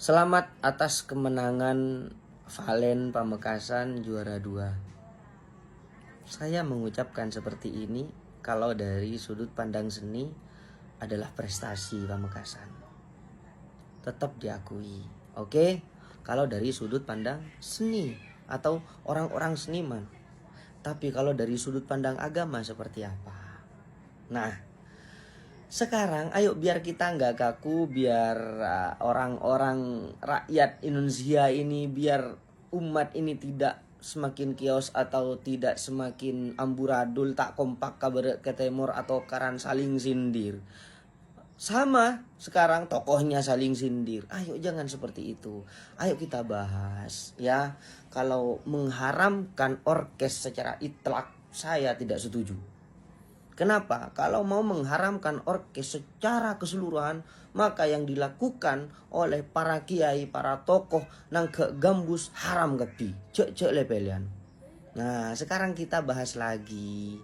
Selamat atas kemenangan Valen Pamekasan juara 2. Saya mengucapkan seperti ini kalau dari sudut pandang seni adalah prestasi Pamekasan. Tetap diakui. Oke? Kalau dari sudut pandang seni atau orang-orang seniman. Tapi kalau dari sudut pandang agama seperti apa? Nah, sekarang ayo biar kita nggak kaku, biar orang-orang rakyat Indonesia ini, biar umat ini tidak semakin kios atau tidak semakin amburadul, tak kompak kabar ke timur atau karan saling sindir. Sama sekarang tokohnya saling sindir. Ayo jangan seperti itu. Ayo kita bahas ya. Kalau mengharamkan orkes secara itlak, saya tidak setuju. Kenapa? Kalau mau mengharamkan orkes secara keseluruhan, maka yang dilakukan oleh para kiai, para tokoh nang ke gambus haram kepi. Cek lepelian. Nah, sekarang kita bahas lagi.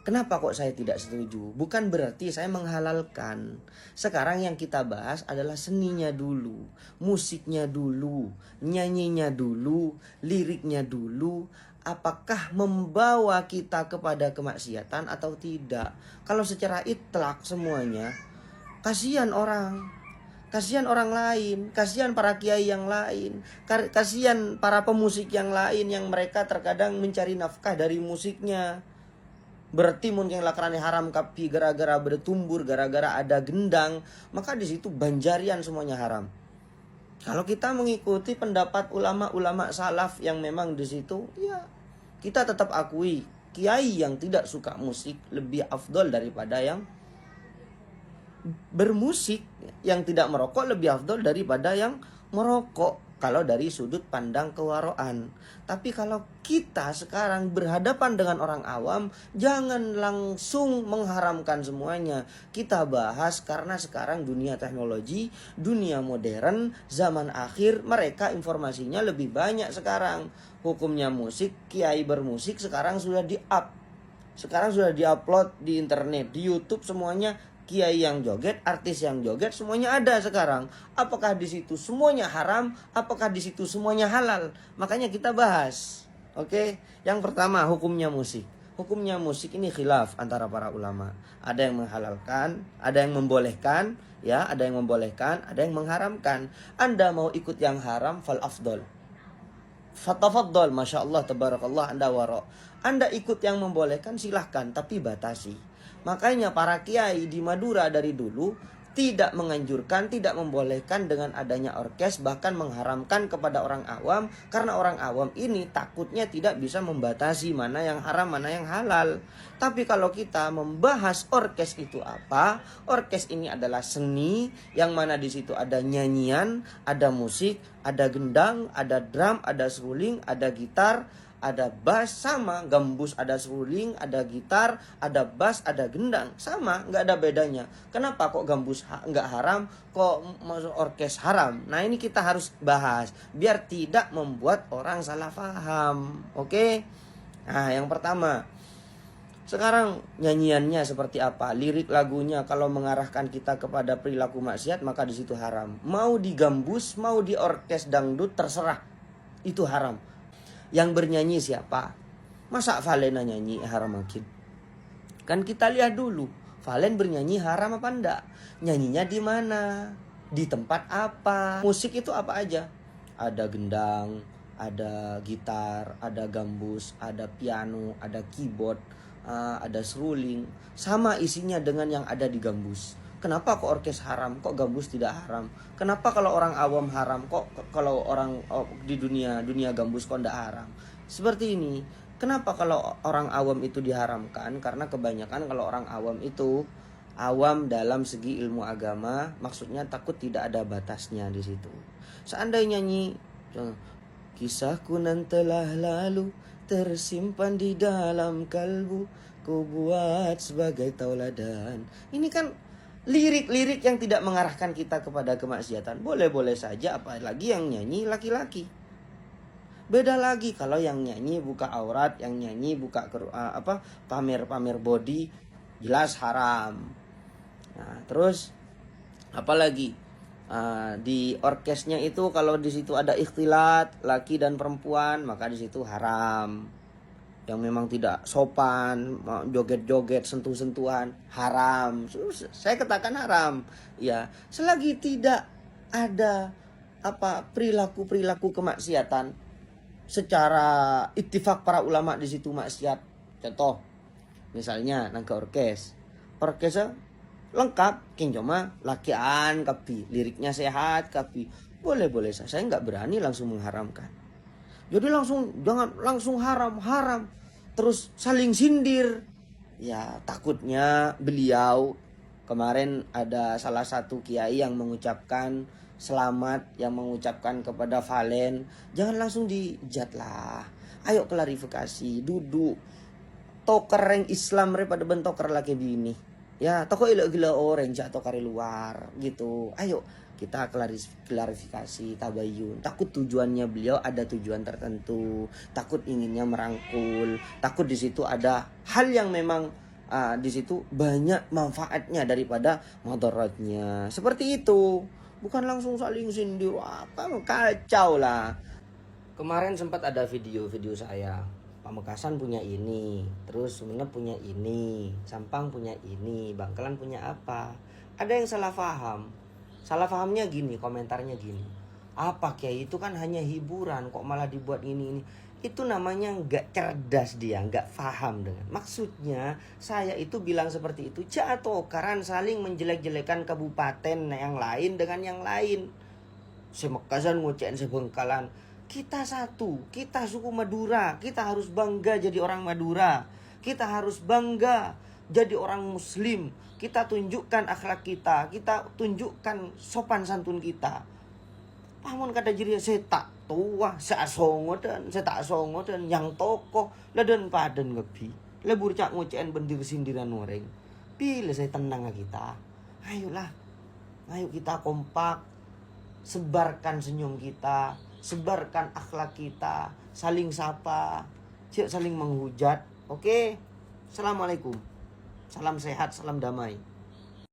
Kenapa kok saya tidak setuju? Bukan berarti saya menghalalkan. Sekarang yang kita bahas adalah seninya dulu, musiknya dulu, nyanyinya dulu, liriknya dulu. Apakah membawa kita kepada kemaksiatan atau tidak? Kalau secara itlak semuanya, kasihan orang. Kasihan orang lain, kasihan para kiai yang lain, kasihan para pemusik yang lain yang mereka terkadang mencari nafkah dari musiknya. Berarti mungkin lakrane haram kapi gara-gara bertumbur, gara-gara ada gendang, maka di situ banjarian semuanya haram. Kalau kita mengikuti pendapat ulama-ulama salaf yang memang di situ, ya kita tetap akui kiai yang tidak suka musik lebih afdol daripada yang bermusik, yang tidak merokok lebih afdol daripada yang merokok. Kalau dari sudut pandang kewaraan. Tapi kalau kita sekarang berhadapan dengan orang awam, jangan langsung mengharamkan semuanya. Kita bahas karena sekarang dunia teknologi, dunia modern, zaman akhir, mereka informasinya lebih banyak sekarang. Hukumnya musik, kiai bermusik sekarang sudah di-up. Sekarang sudah di-upload di internet, di YouTube semuanya. Kiai yang joget, artis yang joget, semuanya ada sekarang. Apakah di situ semuanya haram? Apakah di situ semuanya halal? Makanya kita bahas. Oke, yang pertama hukumnya musik. Hukumnya musik ini khilaf antara para ulama. Ada yang menghalalkan, ada yang membolehkan, ya, ada yang membolehkan, ada yang mengharamkan. Anda mau ikut yang haram, fal afdol. Fatafaddal, masya Allah, tabarakallah, Anda waro. Anda ikut yang membolehkan silahkan, tapi batasi. Makanya para kiai di Madura dari dulu tidak menganjurkan, tidak membolehkan dengan adanya orkes, bahkan mengharamkan kepada orang awam. Karena orang awam ini takutnya tidak bisa membatasi mana yang haram, mana yang halal. Tapi kalau kita membahas orkes itu apa? Orkes ini adalah seni yang mana di situ ada nyanyian, ada musik, ada gendang, ada drum, ada seruling, ada gitar, ada bass, sama gambus, ada seruling, ada gitar, ada bass, ada gendang, sama, nggak ada bedanya. Kenapa kok gambus nggak haram, kok masuk orkes haram? Nah ini kita harus bahas biar tidak membuat orang salah paham. Oke? Nah yang pertama, sekarang nyanyiannya seperti apa, lirik lagunya kalau mengarahkan kita kepada perilaku maksiat, maka di situ haram. Mau di gambus, mau di orkes dangdut, terserah, itu haram. Yang bernyanyi siapa? Masa Valen nyanyi haram makin? Kan kita lihat dulu, Valen bernyanyi haram apa enggak? Nyanyinya di mana? Di tempat apa? Musik itu apa aja? Ada gendang, ada gitar, ada gambus, ada piano, ada keyboard, ada seruling. Sama isinya dengan yang ada di gambus. Kenapa kok orkes haram, kok gambus tidak haram? Kenapa kalau orang awam haram, kok kalau orang di dunia gambus kok tidak haram? Seperti ini. Kenapa kalau orang awam itu diharamkan? Karena kebanyakan kalau orang awam itu awam dalam segi ilmu agama, maksudnya takut tidak ada batasnya di situ. Seandainya nyanyi kisahku nan telah lalu tersimpan di dalam kalbu, ku buat sebagai tauladan. Ini kan lirik-lirik yang tidak mengarahkan kita kepada kemaksiatan. Boleh-boleh saja, apalagi yang nyanyi laki-laki. Beda lagi kalau yang nyanyi buka aurat, yang nyanyi buka pamer-pamer body, jelas haram. Nah, terus apalagi Di orkesnya itu kalau di situ ada ikhtilat laki dan perempuan, maka di situ haram. Yang memang tidak sopan, joget-joget, sentuh-sentuhan, haram. Saya katakan haram. Ya, selagi tidak ada perilaku-perilaku kemaksiatan secara ittifak para ulama di situ maksiat. Contoh, misalnya nang ke orkesnya lengkap, king cuma lakian kapi, liriknya sehat kapi, boleh saya nggak berani langsung mengharamkan. Jadi jangan langsung haram terus saling sindir. Ya takutnya beliau kemarin ada salah satu kiai yang mengucapkan selamat, yang mengucapkan kepada Valen, jangan langsung dijat lah. Ayo klarifikasi, duduk toker yang Islam pada bentoker lagi bini. Ya, toko gila orang jatuh kari luar gitu. Ayo kita klarifikasi, tabayun. Takut tujuannya beliau ada tujuan tertentu, takut inginnya merangkul, takut di situ ada hal yang memang di situ banyak manfaatnya daripada mudaratnya. Seperti itu. Bukan langsung saling sindir, kacau lah. Kemarin sempat ada video saya. Pamekasan punya ini, terus Sumenep punya ini, Sampang punya ini, Bangkalan punya apa. Ada yang salah paham. Salah pahamnya gini, komentarnya gini. Apa Kiai, itu kan hanya hiburan, kok malah dibuat ini. Itu namanya nggak cerdas dia, nggak paham dengan. Maksudnya saya itu bilang seperti itu, jatuh karena saling menjelek-jelekan kabupaten yang lain dengan yang lain. Semekasan ngocen sebengkalan. Kita satu, kita suku Madura, kita harus bangga jadi orang Madura. Kita harus bangga jadi orang Muslim. Kita tunjukkan akhlak kita tunjukkan sopan santun kita. Pamun kata jiri saya tak tua, saya tak songo dan yang tokoh ladan padan ngebi. Lebur cak ngocen bendir sindiran orang. Bila saya tenang kita. Ayolah. Ayo kita kompak. Sebarkan senyum kita, sebarkan akhlak kita, saling sapa, saling menghujat. Oke? Assalamualaikum. Salam sehat, salam damai.